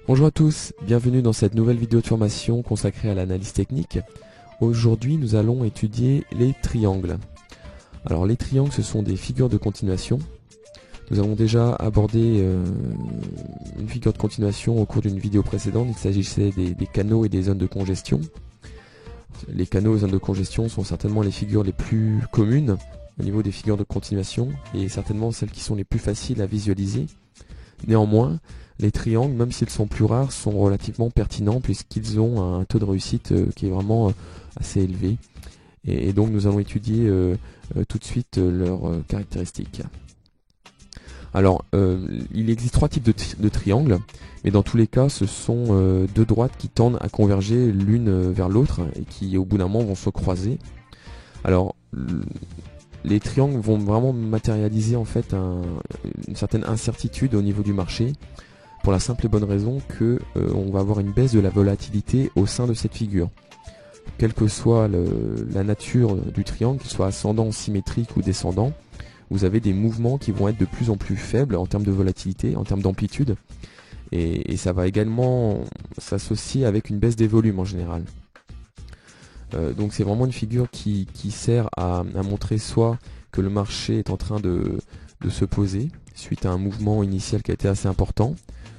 Bonjour à tous, bienvenue dans cette nouvelle vidéo de formation consacrée à l'analyse technique. Aujourd'hui, nous allons étudier les triangles. Alors les triangles, ce sont des figures de continuation. Nous avons déjà abordé une figure de continuation au cours d'une vidéo précédente. Il s'agissait des canaux et des zones de congestion. Les canaux et zones de congestion sont certainement les figures les plus communes au niveau des figures de continuation et certainement celles qui sont les plus faciles à visualiser. Néanmoins, les triangles, même s'ils sont plus rares, sont relativement pertinents puisqu'ils ont un taux de réussite qui est vraiment assez élevé. Et donc nous allons étudier tout de suite leurs caractéristiques. Alors, il existe trois types de triangles, mais dans tous les cas, ce sont deux droites qui tendent à converger l'une vers l'autre et qui, au bout d'un moment, vont se croiser. Alors, les triangles vont vraiment matérialiser en fait une certaine incertitude au niveau du marché, pour la simple et bonne raison que on va avoir une baisse de la volatilité au sein de cette figure. Quelle que soit la nature du triangle, qu'il soit ascendant, symétrique ou descendant, vous avez des mouvements qui vont être de plus en plus faibles en termes de volatilité, en termes d'amplitude, et ça va également s'associer avec une baisse des volumes en général. Donc c'est vraiment une figure qui sert à montrer soit que le marché est en train de se poser suite à un mouvement initial qui a été assez important,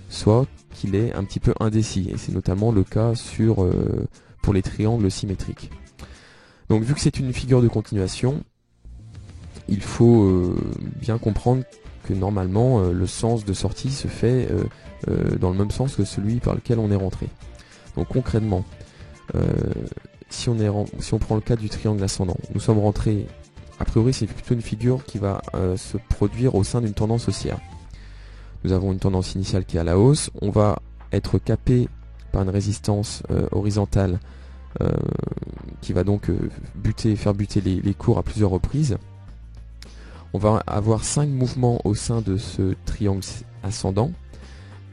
soit qu'il est un petit peu indécis, et c'est notamment le cas pour les triangles symétriques. Donc vu que c'est une figure de continuation, il faut bien comprendre que normalement le sens de sortie se fait dans le même sens que celui par lequel on est rentré. Donc concrètement, si on prend le cas du triangle ascendant, nous sommes rentrés, a priori c'est plutôt une figure qui va se produire au sein d'une tendance haussière. Nous avons une tendance initiale qui est à la hausse, on va être capé par une résistance horizontale qui va donc faire buter les cours à plusieurs reprises. On va avoir 5 mouvements au sein de ce triangle ascendant,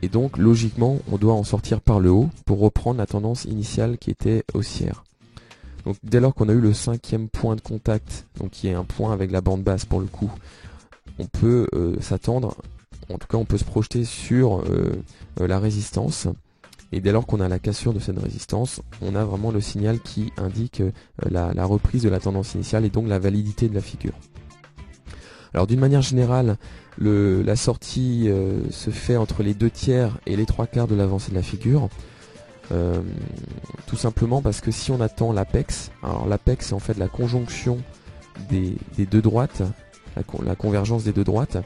et donc logiquement on doit en sortir par le haut pour reprendre la tendance initiale qui était haussière. Donc dès lors qu'on a eu le 5e point de contact, donc qui est un point avec la bande basse pour le coup, on peut s'attendre, en tout cas on peut se projeter sur la résistance, et dès lors qu'on a la cassure de cette résistance, on a vraiment le signal qui indique la reprise de la tendance initiale et donc la validité de la figure. Alors d'une manière générale, la sortie se fait entre les 2/3 et les 3/4 de l'avancée de la figure. Tout simplement parce que si on attend l'apex, alors l'apex c'est en fait la conjonction des deux droites, la convergence des deux droites.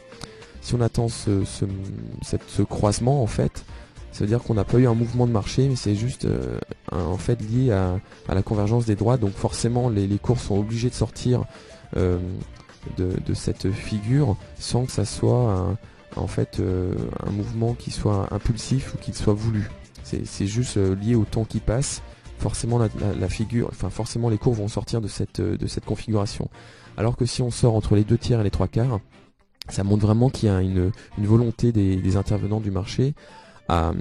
Si on attend ce croisement en fait, ça veut dire qu'on n'a pas eu un mouvement de marché, mais c'est juste en fait lié à la convergence des droites. Donc forcément les cours sont obligés de sortir de cette figure sans que ça soit un mouvement qui soit impulsif ou qui soit voulu. C'est juste lié au temps qui passe. Forcément forcément les cours vont sortir de cette configuration. Alors que si on sort entre les 2/3 et les 3/4, ça montre vraiment qu'il y a une volonté des intervenants du marché à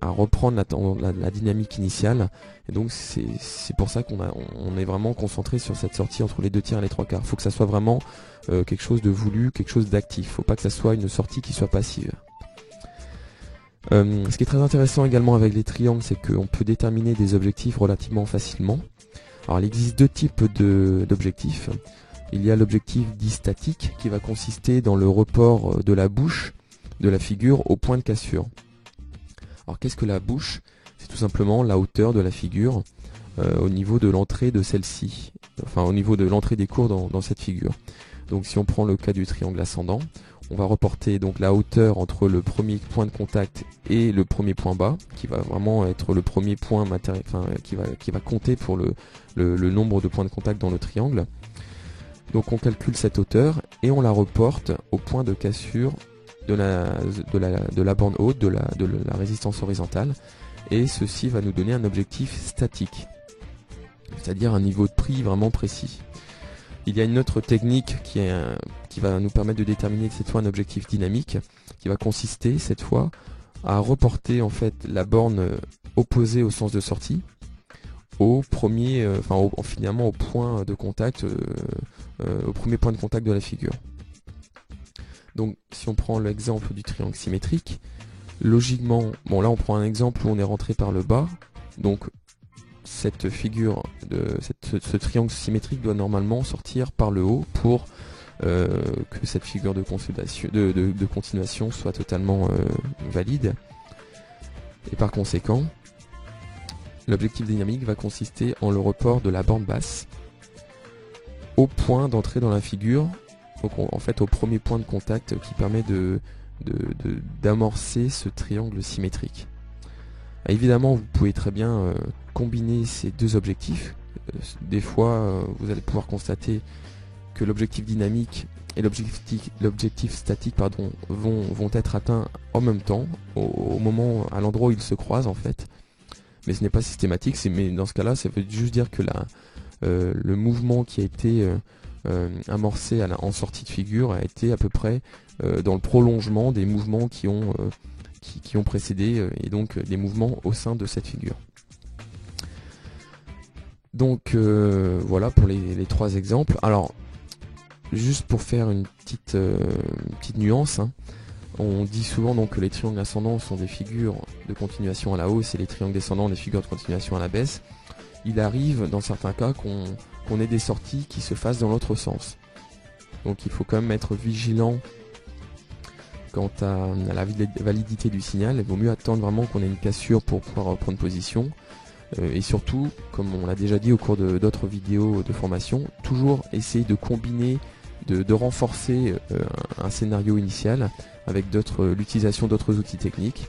reprendre la dynamique initiale, et donc c'est pour ça qu'on est vraiment concentré sur cette sortie entre les 2/3 et les 3/4. Il faut que ça soit vraiment quelque chose de voulu, quelque chose d'actif. Il ne faut pas que ça soit une sortie qui soit passive. Ce qui est très intéressant également avec les triangles, c'est qu'on peut déterminer des objectifs relativement facilement. Alors il existe deux types d'objectifs. Il y a l'objectif dit statique qui va consister dans le report de la bouche de la figure au point de cassure. Alors qu'est-ce que la bouche? C'est tout simplement la hauteur de la figure au niveau de l'entrée de celle-ci, enfin au niveau de l'entrée des cours dans cette figure. Donc si on prend le cas du triangle ascendant, on va reporter donc la hauteur entre le premier point de contact et le premier point bas, qui va vraiment être le premier point qui va compter pour le nombre de points de contact dans le triangle. Donc on calcule cette hauteur et on la reporte au point de cassure de la bande haute, de la résistance horizontale, et ceci va nous donner un objectif statique, c'est-à-dire un niveau de prix vraiment précis. Il y a une autre technique qui va nous permettre de déterminer cette fois un objectif dynamique, qui va consister cette fois à reporter en fait la borne opposée au sens de sortie au premier, finalement au point de contact, au premier point de contact de la figure. Donc si on prend l'exemple du triangle symétrique, logiquement, bon là on prend un exemple où on est rentré par le bas, donc cette figure, ce triangle symétrique doit normalement sortir par le haut pour que cette figure de continuation soit totalement valide. Et par conséquent, l'objectif dynamique va consister en le report de la borne basse au point d'entrée dans la figure, donc en fait au premier point de contact qui permet d'amorcer ce triangle symétrique. Évidemment, vous pouvez très bien combiner ces deux objectifs. Des fois, vous allez pouvoir constater que l'objectif dynamique et l'objectif statique vont être atteints en même temps, au moment, à l'endroit où ils se croisent en fait. Mais ce n'est pas systématique, mais dans ce cas-là, ça veut juste dire que le mouvement qui a été amorcé en sortie de figure a été à peu près dans le prolongement des mouvements qui ont précédé, et donc des mouvements au sein de cette figure. Donc voilà pour les trois exemples. Alors, juste pour faire une petite nuance, hein, on dit souvent donc que les triangles ascendants sont des figures de continuation à la hausse et les triangles descendants des figures de continuation à la baisse. Il arrive dans certains cas qu'on ait des sorties qui se fassent dans l'autre sens. Donc il faut quand même être vigilant quant à la validité du signal. Il vaut mieux attendre vraiment qu'on ait une cassure pour pouvoir prendre position. Et surtout, comme on l'a déjà dit au cours d'autres vidéos de formation, toujours essayer de combiner, de renforcer un scénario initial avec l'utilisation d'autres outils techniques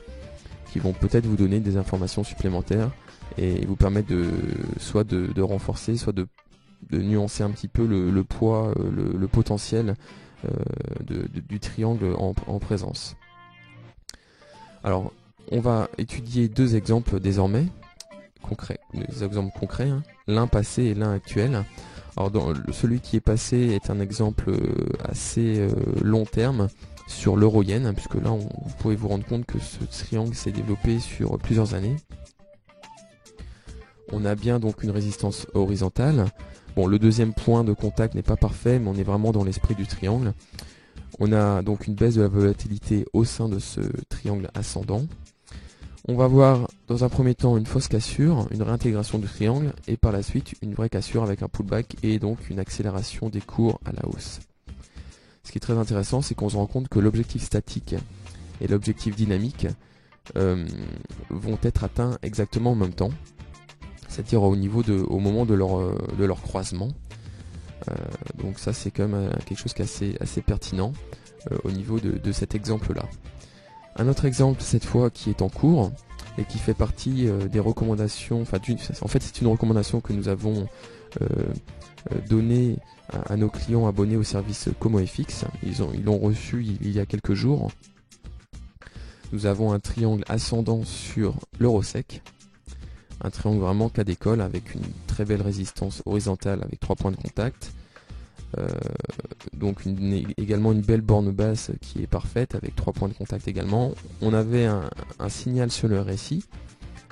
qui vont peut-être vous donner des informations supplémentaires et vous permettre soit de renforcer, soit de nuancer un petit peu le poids, le potentiel du triangle en présence. Alors, on va étudier deux exemples désormais, des exemples concrets, hein, l'un passé et l'un actuel. Alors, celui qui est passé est un exemple assez long terme sur l'euro-yen, puisque là, vous pouvez vous rendre compte que ce triangle s'est développé sur plusieurs années. On a bien donc une résistance horizontale. Bon, le deuxième point de contact n'est pas parfait, mais on est vraiment dans l'esprit du triangle. On a donc une baisse de la volatilité au sein de ce triangle ascendant. On va voir dans un premier temps une fausse cassure, une réintégration du triangle, et par la suite une vraie cassure avec un pullback et donc une accélération des cours à la hausse. Ce qui est très intéressant, c'est qu'on se rend compte que l'objectif statique et l'objectif dynamique vont être atteints exactement en même temps, c'est-à-dire au moment de leur croisement. Donc ça, c'est quand même quelque chose qui est assez pertinent au niveau de cet exemple-là. Un autre exemple, cette fois, qui est en cours et qui fait partie des recommandations, en fait c'est une recommandation que nous avons donnée à nos clients abonnés au service ComoFX. Ils l'ont reçu il y a quelques jours. Nous avons un triangle ascendant sur l'euro-sec, un triangle vraiment cas d'école avec une très belle résistance horizontale avec 3 points de contact. Donc également une belle borne basse qui est parfaite avec 3 points de contact également. On avait un signal sur le RSI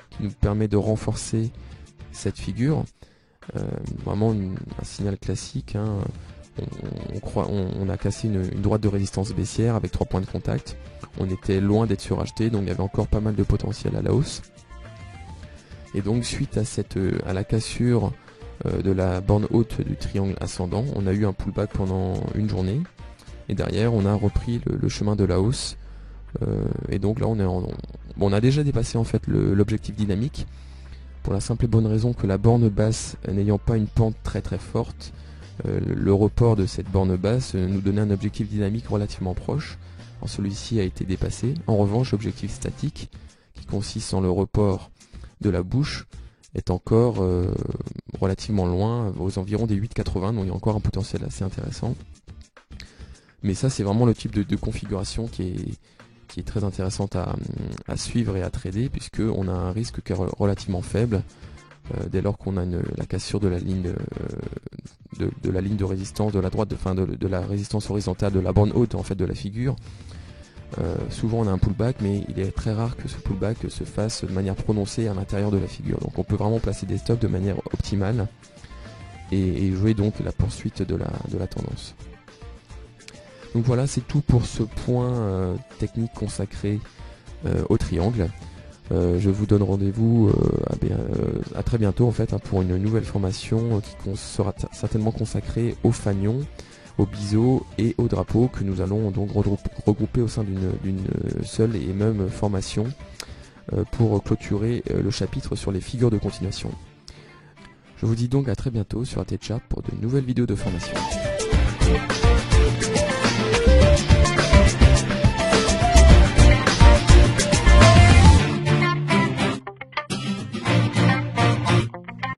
qui nous permet de renforcer cette figure. Vraiment un signal classique, hein. On a cassé une droite de résistance baissière avec 3 points de contact. On était loin d'être suracheté, donc il y avait encore pas mal de potentiel à la hausse. Et donc suite à la cassure de la borne haute du triangle ascendant, on a eu un pullback pendant une journée et derrière on a repris le chemin de la hausse, et donc là on a déjà dépassé en fait l'objectif dynamique pour la simple et bonne raison que la borne basse n'ayant pas une pente très très forte, le report de cette borne basse nous donnait un objectif dynamique relativement proche. Alors celui-ci a été dépassé. En revanche, l'objectif statique qui consiste en le report de la bouche est encore relativement loin, aux environs des 8,80, donc il y a encore un potentiel assez intéressant. Mais ça, c'est vraiment le type de configuration qui est très intéressante à suivre et à trader, puisqu'on a un risque qui est relativement faible dès lors qu'on a la cassure de la ligne de résistance de la droite, de la résistance horizontale de la borne haute en fait de la figure. Souvent on a un pullback, mais il est très rare que ce pullback se fasse de manière prononcée à l'intérieur de la figure. Donc on peut vraiment placer des stops de manière optimale et jouer donc la poursuite de la tendance. Donc voilà, c'est tout pour ce point technique consacré au triangle. Je vous donne rendez-vous à très bientôt en fait, pour une nouvelle formation qui sera certainement consacrée au fanion, au biseau et au drapeau, que nous allons donc regrouper au sein d'une seule et même formation pour clôturer le chapitre sur les figures de continuation. Je vous dis donc à très bientôt sur ATCharts pour de nouvelles vidéos de formation.